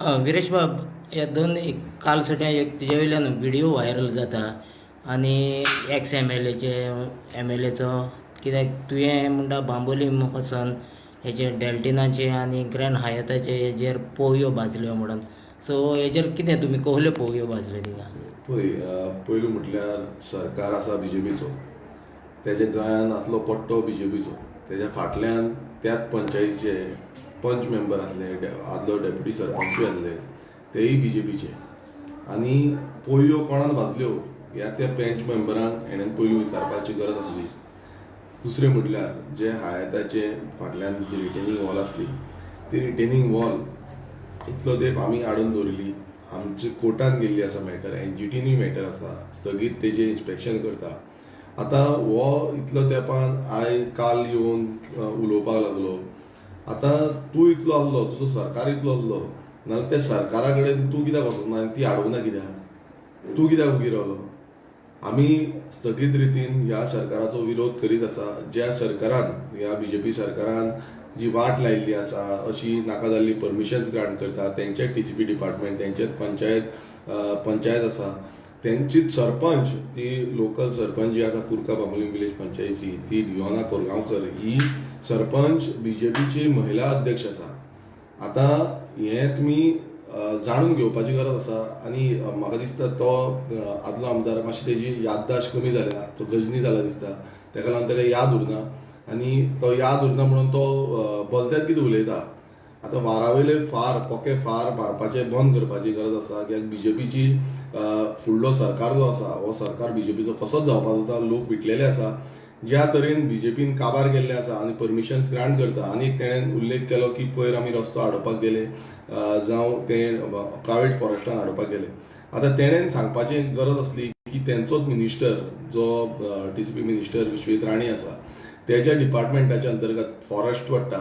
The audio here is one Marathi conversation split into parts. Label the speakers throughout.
Speaker 1: विरेश बाब, या काल सट्या एक तुजे वयल्यान व्हिडिओ व्हायरल जाता आनी एक्स एम एल एचो कित्याक तुवें म्हणटा बांबोली वचोन हेचे डेल्टिनाचे आनी ग्रँड हायताचे हेजेर पोवयो भाजल्यो म्हणून. सो हेजेर कितें तुमी कहल्यो पोवयो भाजल्यो तिका?
Speaker 2: पयलीं म्हटल्यार सरकार आसा बीजेपीचो, तेज्या गोंयान आसलो पट्टो बीजेपीचो, तेज्या फाटल्यान त्याच पंचायतीचे पंच मेंबर आसले, आदलो डेप्युटी सरपंचूय आसले, तेय बीजेपीचे. आनी पोयल्यो कोणान भाजल्यो ह्या त्या पंच मेंबरांक हेणेन पयलीं विचारपाची गरज आसली. दुसरें म्हटल्यार जे हायताचे फाटल्यान जी रिटेनिंग वॉल आसली, ती रिटेनिंग वॉल इतलो तेंप आमी हाडून दवरली. आमचे कोर्टान गेल्ली आसा मॅटर, एनजीटीनूय मॅटर आसा, स्थगीत तेजें इन्स्पेक्शन करता. आतां हो इतलो तेंपान काल येवन उलोवपाक लागलो. आतां तूं इतलो आसलो, तुजो सरकार इतलो आसलो, नाल्यार त्या सरकारा कडेन तूं कित्याक वचूंक ना, ती हाडूंक ना कित्याक? तूं कित्याक उगी रावलो? आमी स्थगीत रितीन ह्या सरकाराचो विरोध करीत आसा. ज्या सरकारान, ह्या बीजेपी सरकारान जी वाट लायिल्ली आसा, अशी नाका जाल्ली परमिशन्स ग्रांट करता, तेंचेच टीसीपी डिपार्टमेंट, तेंचेच पंचायत आसा, तेंचीच सरपंच, ती लोकल सरपंच जी आसा कुर्का बांबोली विलेज पंचायतीची, ती डिओना कोरगांवकर, ही सरपंच बीजेपीची महिला अध्यक्ष आसा. आतां हें तुमी जाणून घेवपाची गरज आसा. आनी म्हाका दिसता तो आदलो आमदार मातशी तेजी याददाश्त कमी जाल्या, तो गजनी जाला दिसता, तेका लागून तेका याद उरना. आनी तो याद उरना म्हणून तो बोलत्यात कितें उलयता. आतां वारावयले पोके फार मारपाचे बंद करपाची गरज आसा. कित्याक बीजेपीची फुडलो सरकार जो आसा, हो सरकार बीजेपीचो कसोच जावपाचो आसा. लोक विटलेले आसा. ज्या तरेन बीजेपीन काबार केल्ले आसा आनी परमिशन्स ग्रांट करता. आनी तेणेन उल्लेख केलो की पयर आमी रस्तो हाडोवपाक गेले, जावं ते प्रायवेट फॉरेस्टान हाडोवपाक गेले. आतां तेणेन सांगपाची गरज आसली की तेंचोच मिनिस्टर, जो टीसीपी मिनिस्टर विश्वेत राणे आसा, तेज्या डिपार्टमेंटाच्या अंतर्गत फॉरेस्ट पडटा,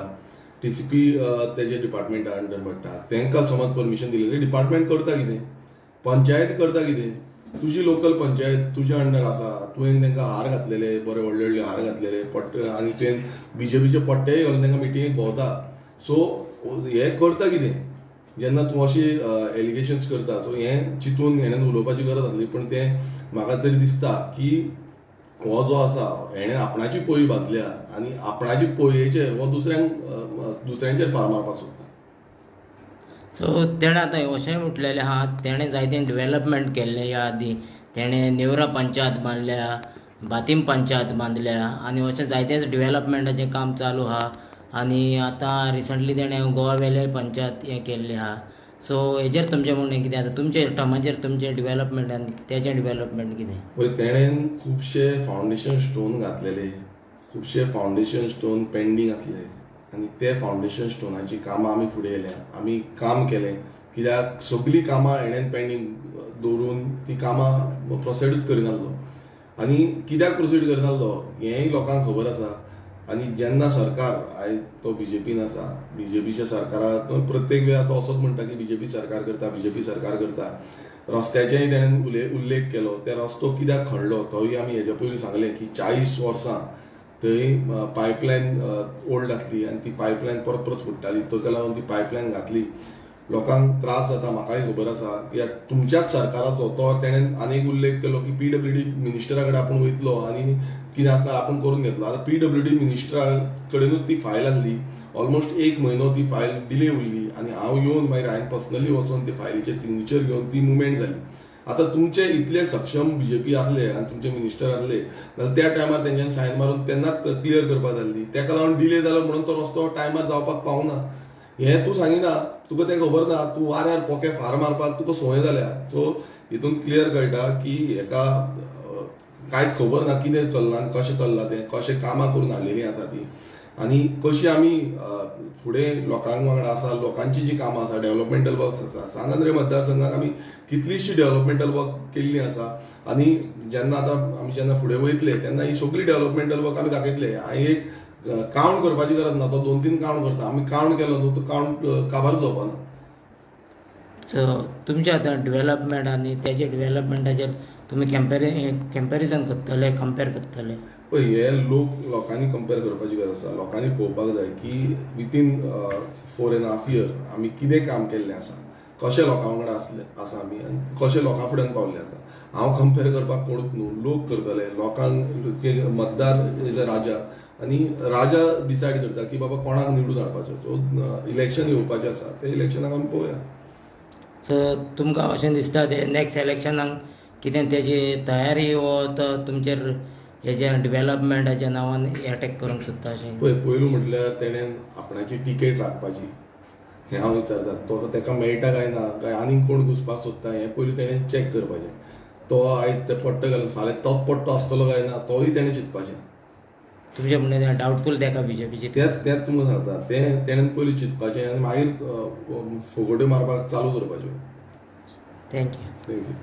Speaker 2: टीसीपी तेजे डिपार्टमेंटा अंडर पडटा. तेंकां समज परमिशन दिलें, डिपार्टमेंट करता कितें? पंचायत करता कितें? तुजी लोकल पंचायत तुज्या अंडर आसा, तुवें तेंकां हार घातलेले, बरे व्हडले व्हडले हार घातलेले, पट्टे, आनी तुवें बीजेपीचे पट्टेय घालून तेंकां मिटिंगेक भोंवता. सो हें करता कितें जेन्ना तूं अशी एलिगेशन्स करता? सो हें चिंतून हेणेन उलोवपाची गरज आसली. पूण तें म्हाका तरी दिसता की हो जो आसा, हेणें आपणाची पोय भाजल्या आनी आपणाची पोयेचेर हो दुसऱ्यांचेर फार मारपाक सोदता.
Speaker 1: सो तेणें आतां अशेंय म्हटलेलें आहा, तेणें जायतें डेव्हलपमेंट केल्लें ह्या आदीं. तेणें नेवरा पंचायत बांदल्या, बातीम पंचायत बांदल्या, आनी अशें जायतेंच डेव्हलपमेंटाचें काम चालू आहा. आनी आतां रिसंटली तेणें गोवा वेले पंचायत हें केल्ली आहा. सो हेजेर तुमचें म्हणणें कितें? आतां तुमचे टर्माचेर तुमचें डेव्हलपमेंट आनी तेजें डेव्हलपमेंट कितें?
Speaker 2: पळय, तेणेन खुबशे फावंडेशन स्टोन घातलेले, खुबशे फावंडेशन स्टोन पेंडींग आसले. आनी ते फावंडेशन स्टोनाची कामां आमी फुडें येयल्या, आमी काम केलें. कित्याक सगळीं कामां हेणेन पेंडींग दवरून ती कामां प्रोसेडूच करिनासलो. आनी कित्याक प्रोसीड करिनासलो हेंय लोकांक खबर आसा. आनी जेन्ना सरकार आयज तो बीजेपीन आसा, बीजेपीच्या सरकाराक प्रत्येक वेळा तो असोच म्हणटा की बीजेपी सरकार करता, बीजेपी सरकार करता. रस्त्याचेय तेणेन उल्लेख केलो. ते रस्तो कित्याक खणलो तोय आमी हेच्या पयलीं सांगलें की 40 वर्सां थंय पायपलायन ओल्ड आसली आनी ती पायपलायन परत परत फुट्टाली. ताका लागून ती पायपलायन घातली. लोकांक त्रास जाता, म्हाकाय खबर आसा. कित्याक तुमच्याच सरकाराचो तो तेणेन आनीक उल्लेख केलो की पीडब्ल्यूडी मिनिस्टरा कडेन आपूण वयतलो आनी कितें आसता आपूण करून घेतलो. आतां पीडब्ल्यूडी मिनिस्टरा कडेनूच ती फायल आसली. ऑलमोस्ट 1 म्हयनो ती फायल डिले उरली आनी हांव येवन मागीर हांवें पर्सनली वचून ते फायलीचेर सिग्नेचर घेवन ती मुवमेंट जाली. आतां तुमचे इतले सक्षम बीजेपी आसले आनी तुमचे मिनिस्टर आसले जाल्यार त्या टायमार तेंच्यांनी सायन मारून तेन्नाच क्लियर करपाक जाल्ली. तेका लागून डिले जालो म्हणून तो रस्तो टायमार जावपाक पावना. हें तूं सांगिना, तुका तें खबर ना. तूं वाऱ्यार पोके फार मारपाक तुका संवय जाल्या. सो हितून क्लियर कळटा की हेका कांयच खबर ना कितें चल्लां आनी कशें चल्लां तें, कशें कामां करून हाडलेलीं आसा ती, आनी कशी आमी फुडें लोकांक वांगडा आसा. लोकांची जी कामां आसा, डेव्हलपमेंटल वर्क्स आसा, सांगांद्रे मतदारसंघात आमी कितलींशीं डेव्हलपमेंटल वर्क केल्लीं आसा. आनी जेन्ना आतां आमी जेन्ना फुडें वयतले तेन्ना ही सगळी डेव्हलपमेंटल वर्क आमी दाखयतले. हांवें एक कावंट करपाची गरज ना, तो 2-3 कावंट करता. आमी कावंट केलो न्हू, तो कावंट काबारूच जावपाना.
Speaker 1: सो तुमचे आतां डेव्हलपमेंट आनी तेजे डेव्हलपमेंटाचेर तुमी कॅम्पॅरिजन करतले, कंपेर करतले?
Speaker 2: पळय, हे लोकांनी कंपेर करपाची गरज आसा. लोकांनी पळोवपाक जाय की विथीन 4.5 years आमी कितें काम केल्लें आसा, कशे लोकां वांगडा आसा आमी आनी कशे लोकां फुड्यान पावल्ले आसा. हांव कंपेर करपाक कोणूच न्हू, लोक करतले, लोकांक मतदार इज अ राजा आनी राजा डिसायड करता की बाबा कोणाक निवडून हाडपाचो. सो इलेक्शन येवपाचें आसा, ते इलेक्शनाक आमी पळोवया.
Speaker 1: सो तुमकां अशें दिसता ते नॅक्स्ट इलेक्शनाक कितें तेजी तयारी वो तो तुमचेर हेजे डेव्हलपमेंटाच्या नांवान अटॅक करूंक सोदता अशें?
Speaker 2: पयलू म्हटल्यार तेणेन आपणाची टिकेट राखपाची, हें हांव विचारता. तो तेका मेळटा काय ना, काय आनीक कोण घुसपाक सोदता, हें पयलीं तेणें चॅक करपाचें. तो आयज ते पट्टो घालून फाल्यां तोच पट्टो आसतलो काय ना तोय तेणें चिंतपाचें.
Speaker 1: तुमचे म्हणणे डावटफूल तेका बीजेपीची
Speaker 2: तेंच तुमकां सांगता, तेणेन पयलीं चिंतपाचें आनी मागीर फुगोट्यो मारपाक चालू करपाच्यो.
Speaker 1: थँक्यू.
Speaker 2: थँक्यू.